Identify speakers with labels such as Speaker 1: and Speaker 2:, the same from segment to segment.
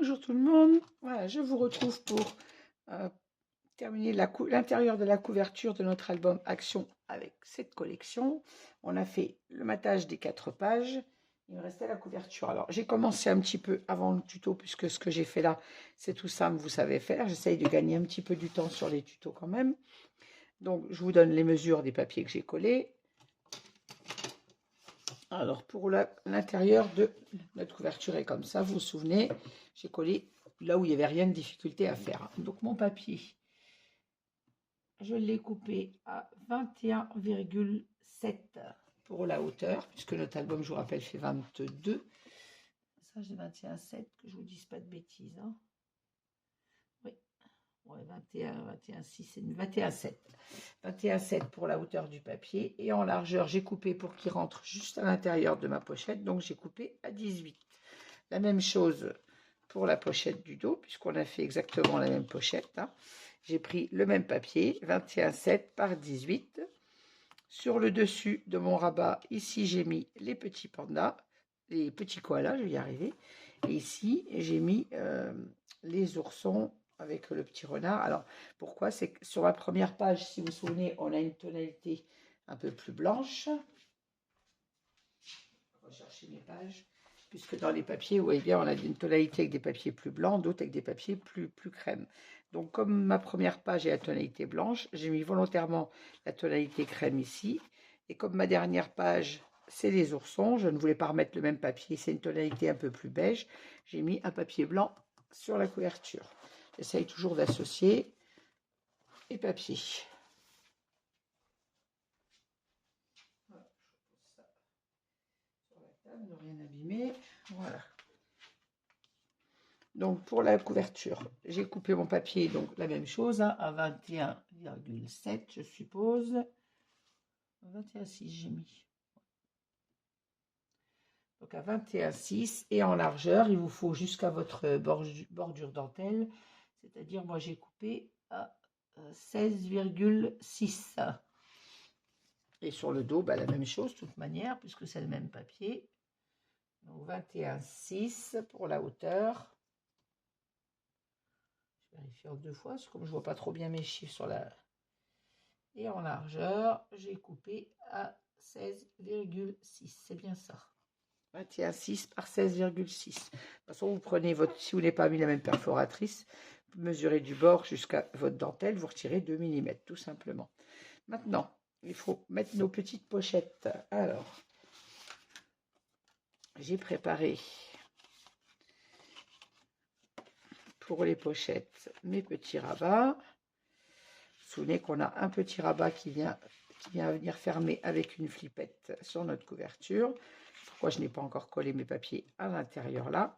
Speaker 1: Bonjour tout le monde. Voilà, je vous retrouve pour terminer l'intérieur de la couverture de notre album Action avec cette collection. On a fait le matage des 4 pages. Il me restait la couverture. Alors, j'ai commencé un petit peu avant le tuto, puisque ce que j'ai fait là, c'est tout simple, vous savez faire. J'essaye de gagner un petit peu du temps sur les tutos quand même. Donc, je vous donne les mesures des papiers que j'ai collés. Alors, pour l'intérieur de notre couverture est comme ça, vous vous souvenez, j'ai collé là où il n'y avait rien de difficulté à faire. Donc, mon papier, je l'ai coupé à 21,7 pour la hauteur, puisque notre album, je vous rappelle, fait 22. Ça, j'ai 21,7, que je ne vous dise pas de bêtises. Hein. Oui, ouais, 21,6 et 21,7. 21,7 pour la hauteur du papier. Et en largeur, j'ai coupé pour qu'il rentre juste à l'intérieur de ma pochette. Donc, j'ai coupé à 18. La même chose pour la pochette du dos, puisqu'on a fait exactement la même pochette. Hein. J'ai pris le même papier, 21,7 par 18. Sur le dessus de mon rabat, ici, j'ai mis les petits pandas, les petits koalas, je vais y arriver. Et ici, j'ai mis les oursons avec le petit renard. Alors, pourquoi? C'est que sur la première page, si vous vous souvenez, on a une tonalité un peu plus blanche. On va chercher mes pages. Puisque dans les papiers, vous voyez bien, on a une tonalité avec des papiers plus blancs, d'autres avec des papiers plus crème. Donc, comme ma première page est la tonalité blanche, j'ai mis volontairement la tonalité crème ici. Et comme ma dernière page, c'est les oursons, je ne voulais pas remettre le même papier, c'est une tonalité un peu plus beige. J'ai mis un papier blanc sur la couverture. J'essaye toujours d'associer les papiers. Voilà, je pose ça sur la table, ne rien abîmer. Voilà. Donc, pour la couverture, j'ai coupé mon papier, donc la même chose, hein, à 21,7, je suppose. 21,6, j'ai mis. Donc, à 21,6 et en largeur, il vous faut jusqu'à votre bordure dentelle, c'est-à-dire, moi, j'ai coupé à 16,6. Et sur le dos, bah, la même chose, de toute manière, puisque c'est le même papier. Donc, 21,6 pour la hauteur. Vérifier en 2 fois, parce que comme je vois pas trop bien mes chiffres sur la... Et en largeur, j'ai coupé à 16,6. C'est bien ça. 21,6 par 16,6. De toute façon, vous prenez votre... Si vous n'avez pas mis la même perforatrice, vous mesurez du bord jusqu'à votre dentelle, vous retirez 2 mm, tout simplement. Maintenant, il faut mettre nos petites pochettes. Alors, j'ai préparé pour les pochettes mes petits rabats. Vous vous souvenez qu'on a un petit rabat qui vient venir fermer avec une flippette sur notre couverture. Pourquoi je n'ai pas encore collé mes papiers à l'intérieur là?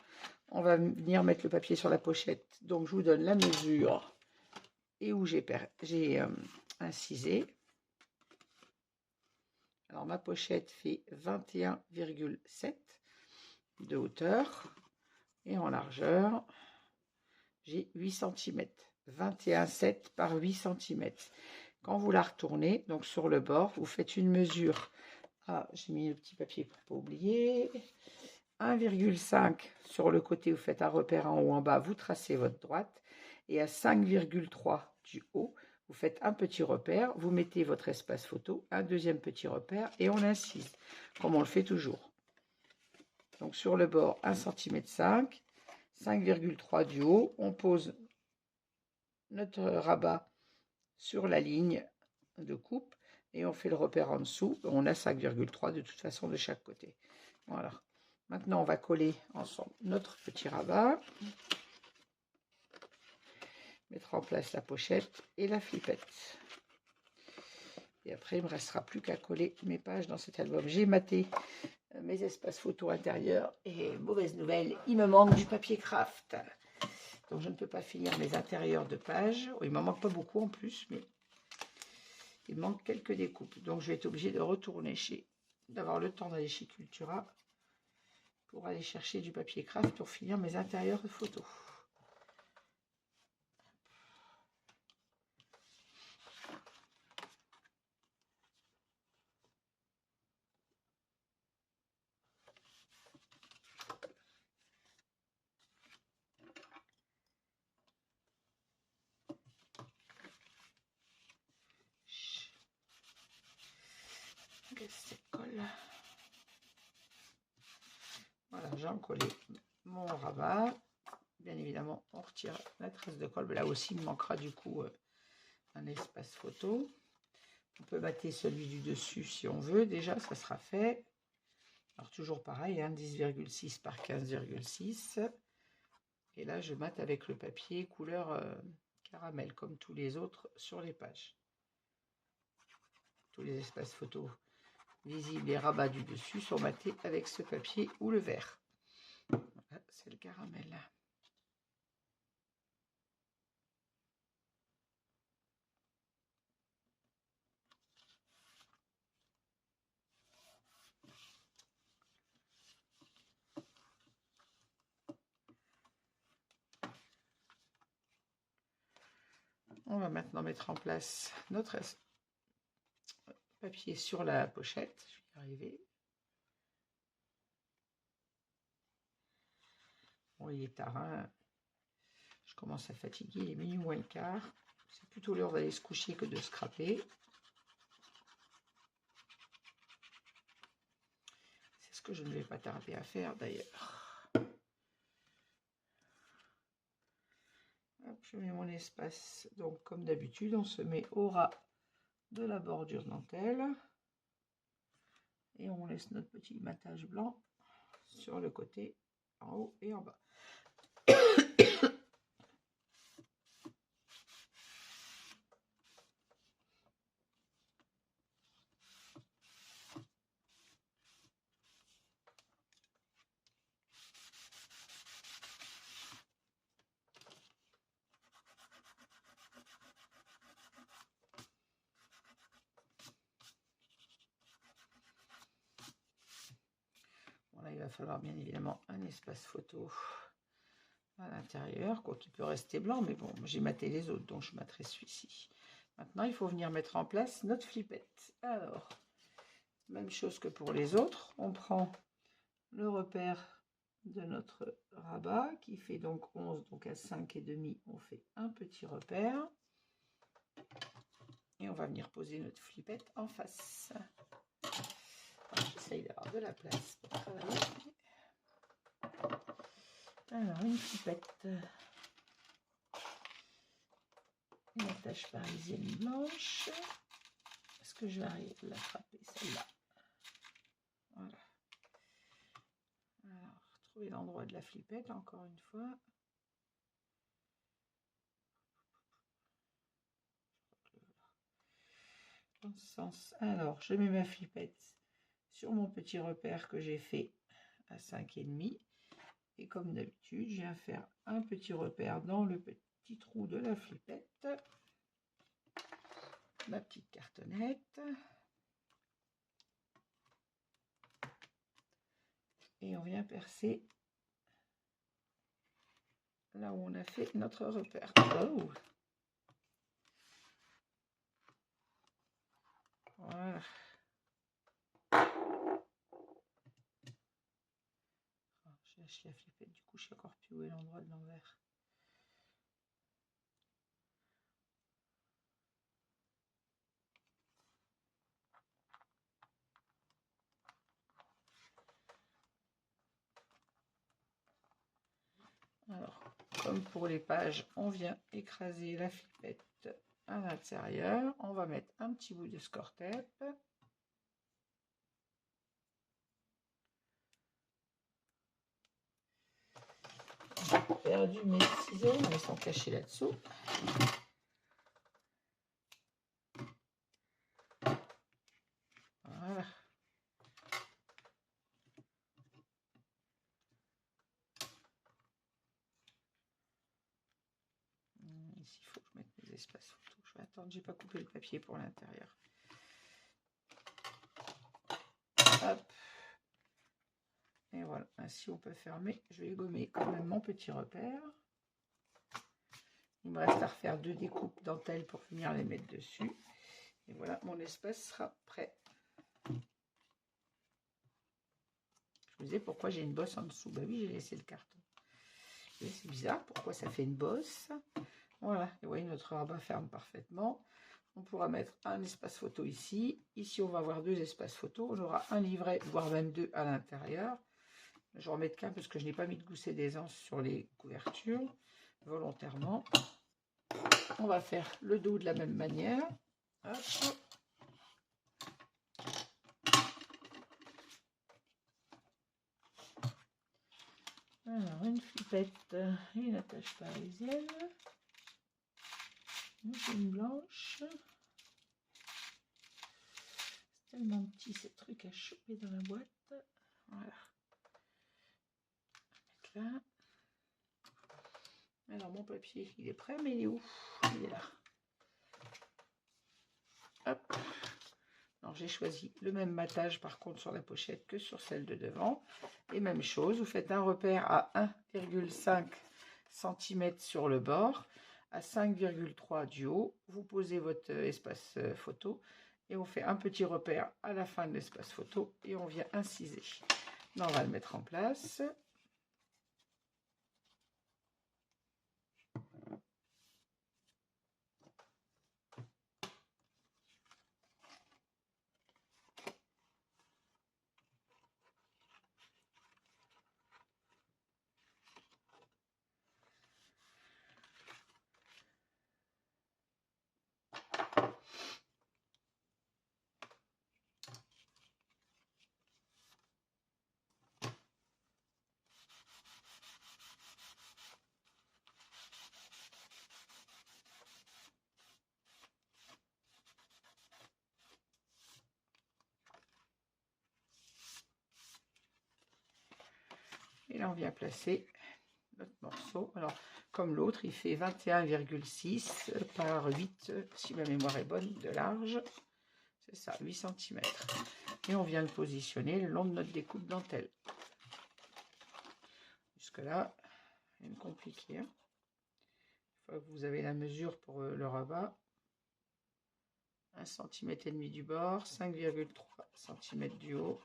Speaker 1: On va venir mettre le papier sur la pochette. Donc, je vous donne la mesure et où j'ai incisé. Alors, ma pochette fait 21,7 de hauteur et en largeur, j'ai 8 cm. 21,7 par 8 cm. Quand vous la retournez, donc sur le bord, vous faites une mesure. Ah, j'ai mis le petit papier pour ne pas oublier. 1,5 sur le côté, vous faites un repère en haut, en bas, vous tracez votre droite. Et à 5,3 du haut, vous faites un petit repère, vous mettez votre espace photo, un deuxième petit repère et on incise, comme on le fait toujours. Donc sur le bord, 1,5 cm, 5,3 du haut, on pose notre rabat sur la ligne de coupe et on fait le repère en dessous. On a 5,3 de toute façon de chaque côté. Voilà. Maintenant, on va coller ensemble notre petit rabat. Mettre en place la pochette et la flippette. Et après, il ne me restera plus qu'à coller mes pages dans cet album. J'ai maté mes espaces photo intérieurs et mauvaise nouvelle, il me manque du papier craft. Donc, je ne peux pas finir mes intérieurs de pages. Oh, il m'en manque pas beaucoup en plus, mais il manque quelques découpes. Donc, je vais être obligée de retourner d'avoir le temps d'aller chez Cultura pour aller chercher du papier craft pour finir mes intérieurs de photos. j'ai encollé mon rabat. Bien évidemment, on retire la tresse de colle. Là aussi, il me manquera du coup un espace photo. On peut mater celui du dessus si on veut. Déjà, ça sera fait. Alors, toujours pareil, hein, 10,6 par 15,6. Et là, je mate avec le papier couleur caramel, comme tous les autres sur les pages. Tous les espaces photos visibles et rabats du dessus sont matés avec ce papier ou le vert. Voilà, c'est le caramel. On va maintenant mettre en place notre papier sur la pochette. Je vais y arriver. Bon, il est tard, hein. Je commence à fatiguer, il est minuit moins le quart. C'est plutôt l'heure d'aller se coucher que de scraper. C'est ce que je ne vais pas tarder à faire d'ailleurs. Je mets mon espace, donc comme d'habitude, on se met au ras de la bordure dentelle. Et on laisse notre petit matage blanc sur le côté, en haut et en bas. Voilà, il va falloir bien évidemment un espace photo à l'intérieur, quoi, qui peut rester blanc, mais bon, j'ai maté les autres, donc je materai celui-ci. Maintenant, il faut venir mettre en place notre flippette. Alors, même chose que pour les autres, on prend le repère de notre rabat qui fait donc 11, donc à 5,5, on fait un petit repère. Et on va venir poser notre flippette en face. J'essaye d'avoir de la place pour travailler. Alors, une flippette. Une attache parisienne blanche. Est-ce que je vais arriver à l'attraper, celle-là? Voilà. Alors, trouver l'endroit de la flippette, encore une fois. Dans ce sens. Alors, je mets ma flippette sur mon petit repère que j'ai fait à 5,5. Et comme d'habitude, je viens faire un petit repère dans le petit trou de la flippette. Ma petite cartonnette. Et on vient percer là où on a fait notre repère. Oh. Voilà. Oh, j'ai lâché la flippette, du coup je sais encore plus où est l'endroit de l'envers. Alors, comme pour les pages, on vient écraser la flippette à l'intérieur. On va mettre un petit bout de score tape. J'ai perdu mes ciseaux, mais ils sont cachés là-dessous. Voilà. Ici, il faut que je mette mes espaces photos. Je vais attendre, j'ai pas coupé le papier pour l'intérieur. Hop. Et voilà, ainsi on peut fermer. Je vais gommer quand même mon petit repère. Il me reste à refaire 2 découpes dentelles pour venir les mettre dessus. Et voilà, mon espace sera prêt. Je vous disais pourquoi j'ai une bosse en dessous. Bah oui, j'ai laissé le carton. C'est bizarre, pourquoi ça fait une bosse? Voilà, et vous voyez, notre rabat ferme parfaitement. On pourra mettre un espace photo ici. Ici, on va avoir 2 espaces photo. On aura un livret, voire même 2 à l'intérieur. Je remets qu'un parce que je n'ai pas mis de gousset d'aisance sur les couvertures, volontairement. On va faire le dos de la même manière. Hop. Alors, une flippette, une attache parisienne, une blanche. C'est tellement petit ces trucs à choper dans la boîte. Voilà. On va mettre là. Alors mon papier, il est prêt, mais il est où? Il est là. Hop. Alors j'ai choisi le même matage par contre sur la pochette que sur celle de devant. Et même chose, vous faites un repère à 1,5 cm sur le bord, à 5,3 du haut. Vous posez votre espace photo et on fait un petit repère à la fin de l'espace photo et on vient inciser. Là, on va le mettre en place. Et là, on vient placer notre morceau. Alors, comme l'autre, il fait 21,6 par 8, si ma mémoire est bonne, de large. C'est ça, 8 cm. Et on vient le positionner le long de notre découpe dentelle. Jusque-là, rien de compliqué. Une fois que vous avez la mesure pour le rabat, 1,5 cm du bord, 5,3 cm du haut.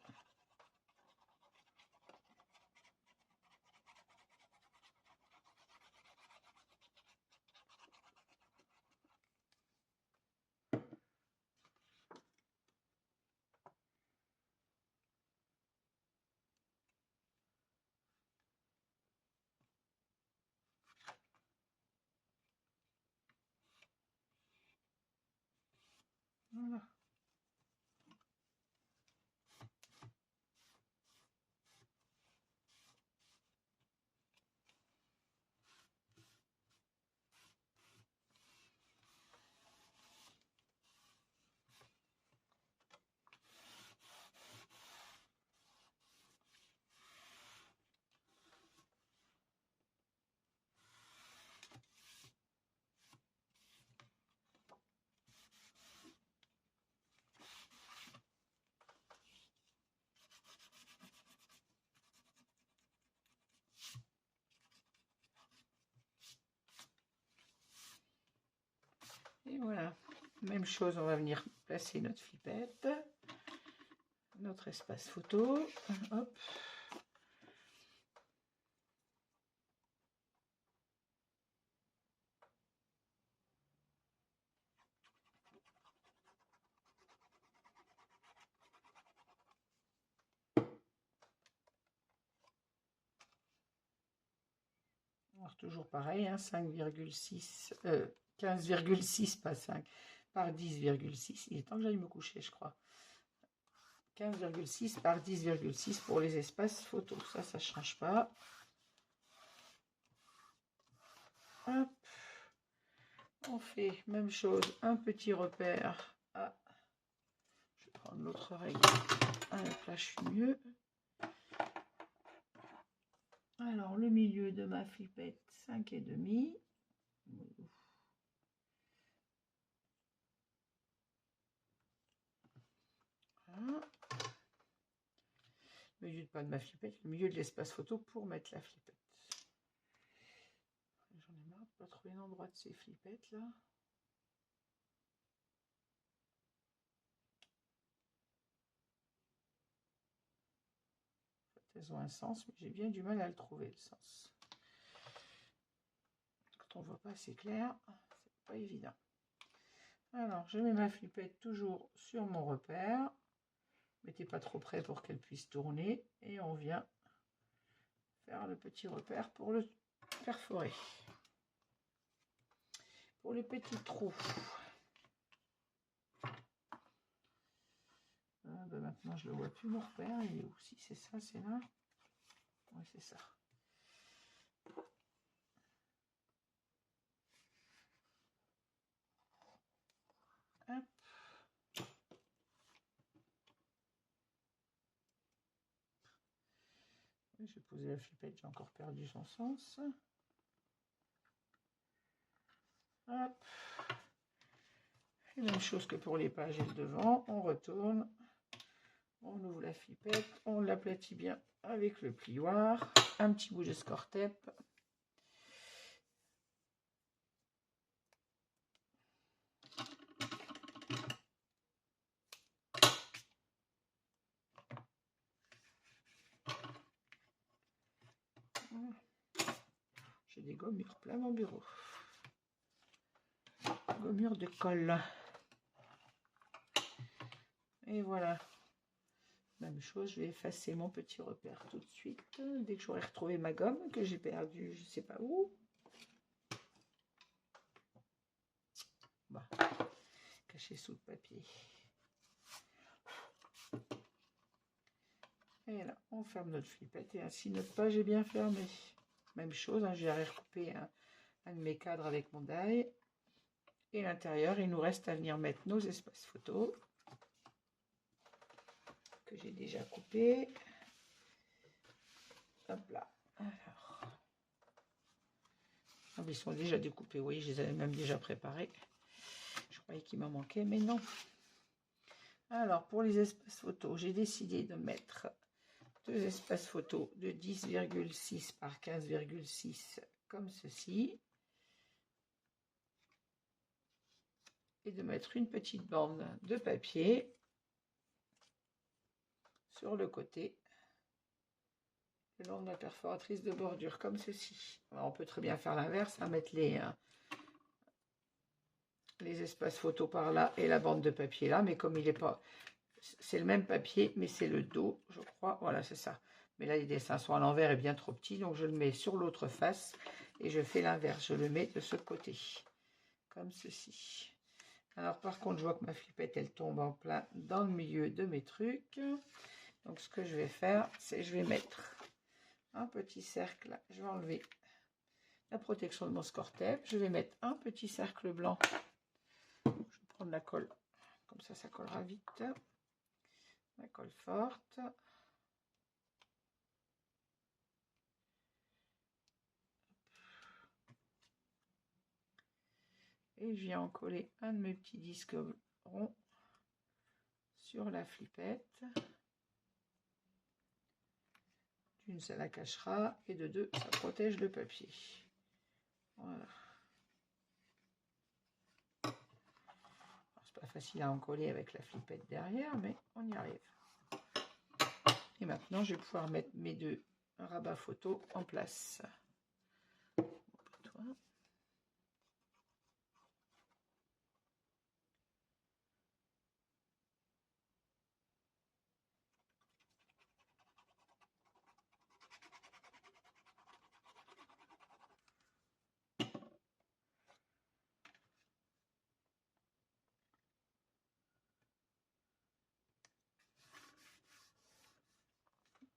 Speaker 1: Voilà. Et voilà, même chose, on va venir placer notre flippette, notre espace photo, hop. Alors, toujours pareil, hein, 5,6, 15,6, pas 5, par 10,6. Il est temps que j'aille me coucher, je crois. 15,6 par 10,6 pour les espaces photos. Ça ne change pas. Hop. On fait même chose, un petit repère. Ah. Je vais prendre l'autre règle. Ah, là, je suis mieux. Alors, le milieu de ma flippette, 5,5. Voilà. Le milieu pas de ma flippette, le milieu de l'espace photo pour mettre la flippette. J'en ai marre de pas trouver l'endroit de ces flippettes là. Elles ont un sens, mais j'ai bien du mal à le trouver le sens. Quand on voit pas assez clair, c'est pas évident. Alors, je mets ma flippette toujours sur mon repère. Mettez pas trop près pour qu'elle puisse tourner. Et on vient faire le petit repère pour le perforer. Pour les petits trous. Ben maintenant je le vois plus mon repère, il est où? Si c'est ça, c'est là. Oui, c'est ça. Hop. Je vais poser la flippette, j'ai encore perdu son sens. Hop. Et même chose que pour les pages et le devant, on retourne, on ouvre la flippette, on l'aplatit bien avec le plioir, un petit bout de score tape. J'ai des gommures plein mon bureau. Gommures de colle. Et voilà. Même chose, je vais effacer mon petit repère tout de suite. Dès que j'aurai retrouvé ma gomme que j'ai perdue, je ne sais pas où. Bah, caché sous le papier. Et là, on ferme notre flippette et ainsi notre page est bien fermée. Même chose, hein, j'ai recoupé un de mes cadres avec mon die. Et l'intérieur, il nous reste à venir mettre nos espaces photos que j'ai déjà coupés. Hop là. Alors, ah, ils sont déjà découpés, oui, je les avais même déjà préparés. Je croyais qu'il m'en manquait, mais non. Alors, pour les espaces photos, j'ai décidé de mettre deux espaces photos de 10,6 par 15,6 comme ceci. Et de mettre une petite bande de papier sur le côté le long de la perforatrice de bordure comme ceci. Alors, on peut très bien faire l'inverse, hein, mettre les espaces photos par là et la bande de papier là, mais comme il n'est pas, c'est le même papier, mais c'est le dos, je crois, voilà, c'est ça. Mais là, les dessins sont à l'envers et bien trop petits, donc je le mets sur l'autre face et je fais l'inverse, je le mets de ce côté, comme ceci. Alors, par contre, je vois que ma flippette, elle tombe en plein dans le milieu de mes trucs. Donc, ce que je vais faire, c'est je vais mettre un petit cercle, je vais enlever la protection de mon score tape, je vais mettre un petit cercle blanc. Je vais prendre la colle, comme ça collera vite. La colle forte. Et je viens en coller un de mes petits disques ronds sur la flippette. D'une, ça la cachera, et de deux, ça protège le papier. Voilà. C'est pas facile à en coller avec la flippette derrière, mais on y arrive. Et maintenant, je vais pouvoir mettre mes deux rabats photos en place.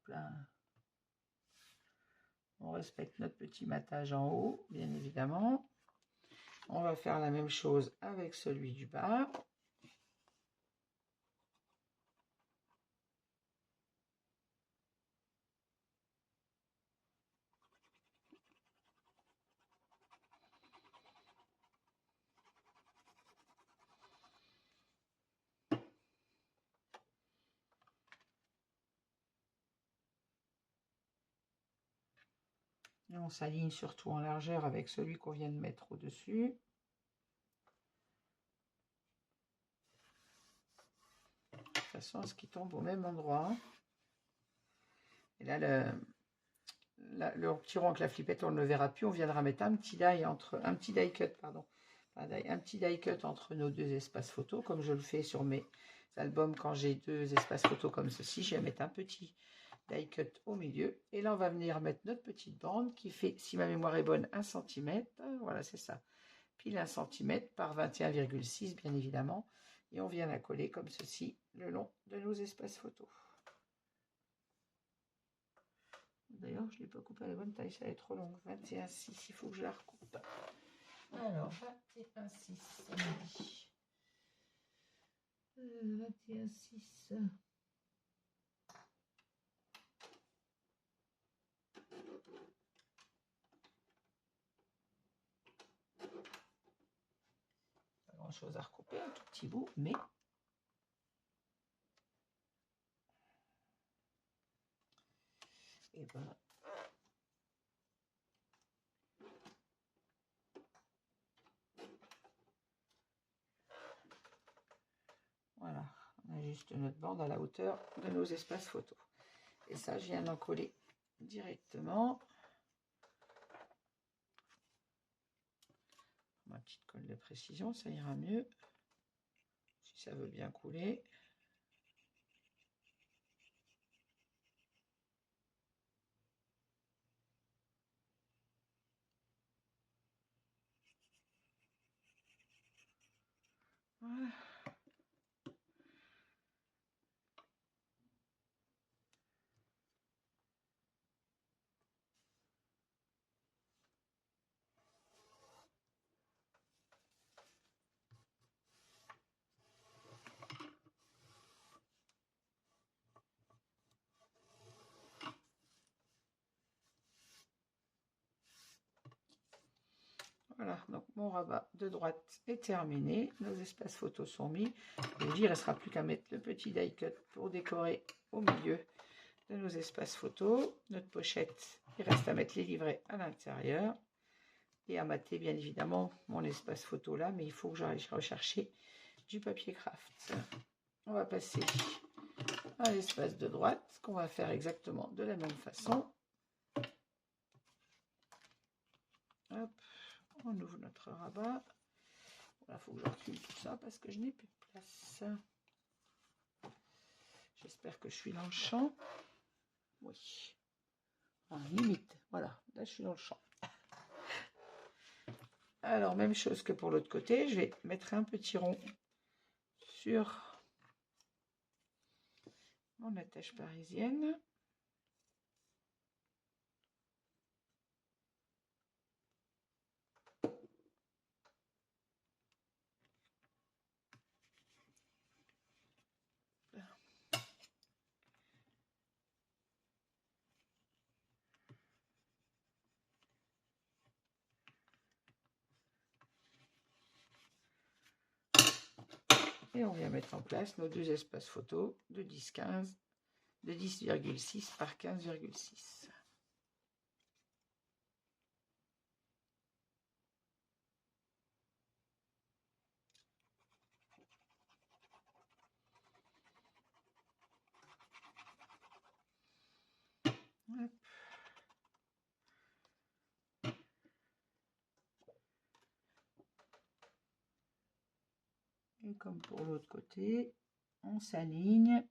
Speaker 1: Là. On respecte notre petit matage en haut, bien évidemment. On va faire la même chose avec celui du bas. Et on s'aligne surtout en largeur avec celui qu'on vient de mettre au-dessus. De toute façon, à ce qui tombe au même endroit. Et là, le petit rond avec la flippette, on ne le verra plus. On viendra mettre un petit die cut, pardon. Un petit die cut entre nos deux espaces photos, comme je le fais sur mes albums quand j'ai deux espaces photos comme ceci. Je vais mettre un petit die cut au milieu. Et là, on va venir mettre notre petite bande qui fait, si ma mémoire est bonne, 1 cm. Voilà, c'est ça. Pile 1 cm par 21,6 bien évidemment. Et on vient la coller comme ceci le long de nos espaces photos. D'ailleurs, je ne l'ai pas coupé à la bonne taille, ça va être trop long. 21,6, il faut que je la recoupe. Alors, 21,6, ça me dit. 21,6. Pas grand chose à recouper, un tout petit bout, mais et ben voilà, on ajuste notre bande à la hauteur de nos espaces photos. Et ça, je viens d'en coller directement. Ma petite colle de précision, ça ira mieux. Si ça veut bien couler. Voilà. Voilà, donc mon rabat de droite est terminé. Nos espaces photos sont mis. Je vous dis, il ne restera plus qu'à mettre le petit die cut pour décorer au milieu de nos espaces photos. Notre pochette, il reste à mettre les livrets à l'intérieur. Et à mater, bien évidemment, mon espace photo là. Mais il faut que j'aille rechercher du papier craft. On va passer à l'espace de droite, qu'on va faire exactement de la même façon. Hop. On ouvre notre rabat. Il faut que je recule tout ça parce que je n'ai plus de place. J'espère que je suis dans le champ. Oui. Limite. Voilà. Là, je suis dans le champ. Alors, même chose que pour l'autre côté. Je vais mettre un petit rond sur mon attache parisienne. Et on vient mettre en place nos deux espaces photos de 10,15, de 10,6 par 15,6. Et comme pour l'autre côté, on s'aligne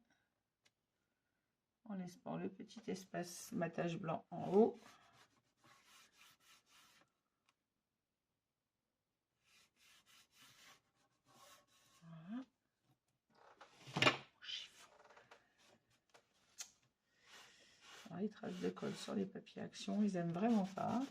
Speaker 1: en laissant le petit espace matage blanc en haut. Voilà. Alors, les traces de colle sur les papiers action, ils aiment vraiment pas.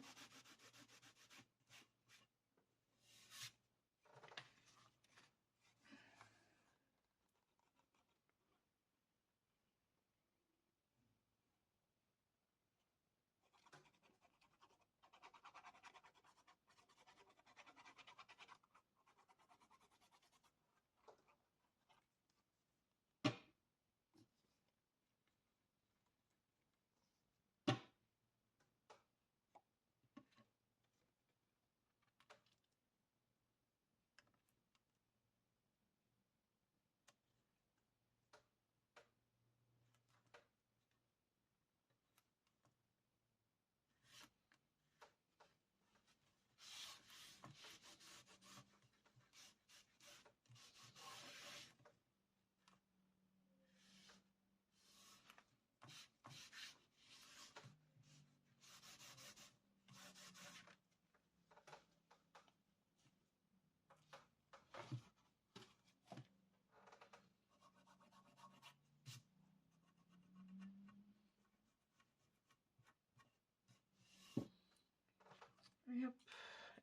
Speaker 1: Et, hop.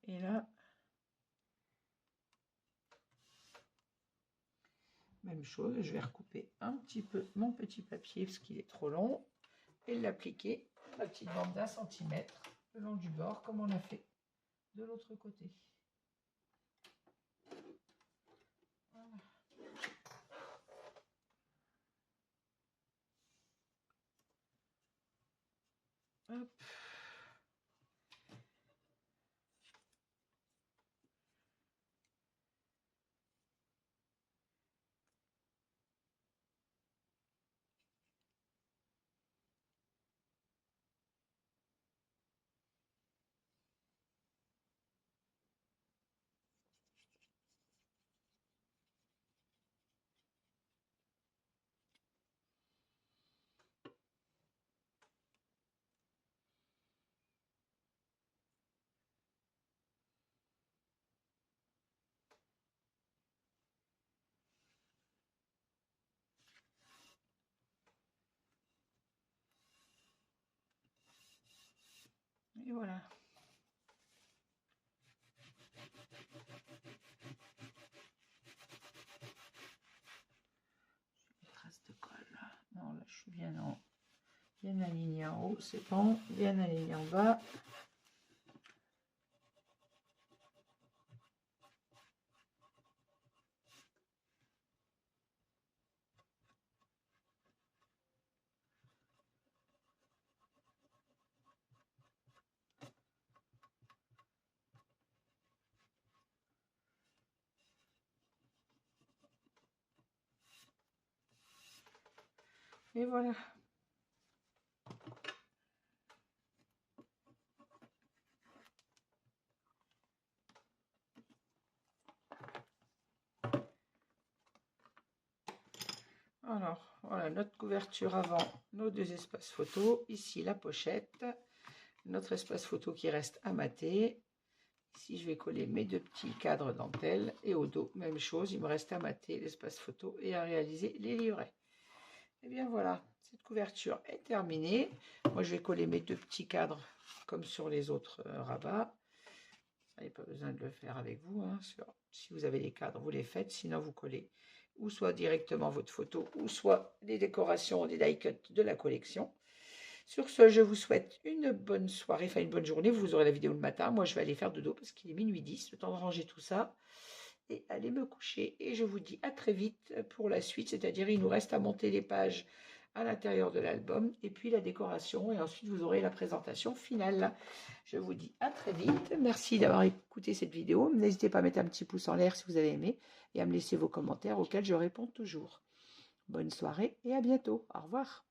Speaker 1: Et là, même chose, je vais recouper un petit peu mon petit papier parce qu'il est trop long et l'appliquer la petite bande d'1 centimètre le long du bord comme on a fait de l'autre côté. Voilà. Hop. Et voilà. Des traces de colle. Non, là je suis bien aligné en haut, c'est bon. Bien aligné en bas. Et voilà. Alors, voilà notre couverture avant, nos deux espaces photo. Ici, la pochette. Notre espace photo qui reste à mater. Ici, je vais coller mes deux petits cadres dentelle. Et au dos, même chose, il me reste à mater l'espace photo et à réaliser les livrets. Et bien voilà, cette couverture est terminée. Moi, je vais coller mes deux petits cadres comme sur les autres rabats. Vous n'avez pas besoin de le faire avec vous. Hein, si vous avez les cadres, vous les faites. Sinon, vous collez ou soit directement votre photo, ou soit les décorations, des die cuts de la collection. Sur ce, je vous souhaite une bonne soirée, enfin une bonne journée. Vous aurez la vidéo le matin. Moi, je vais aller faire dodo parce qu'il est minuit 10, le temps de ranger tout ça et aller me coucher. Et je vous dis à très vite pour la suite, c'est-à-dire il nous reste à monter les pages à l'intérieur de l'album et puis la décoration et ensuite vous aurez la présentation finale. Je vous dis à très vite. Merci d'avoir écouté cette vidéo. N'hésitez pas à mettre un petit pouce en l'air si vous avez aimé et à me laisser vos commentaires auxquels je réponds toujours. Bonne soirée et à bientôt. Au revoir.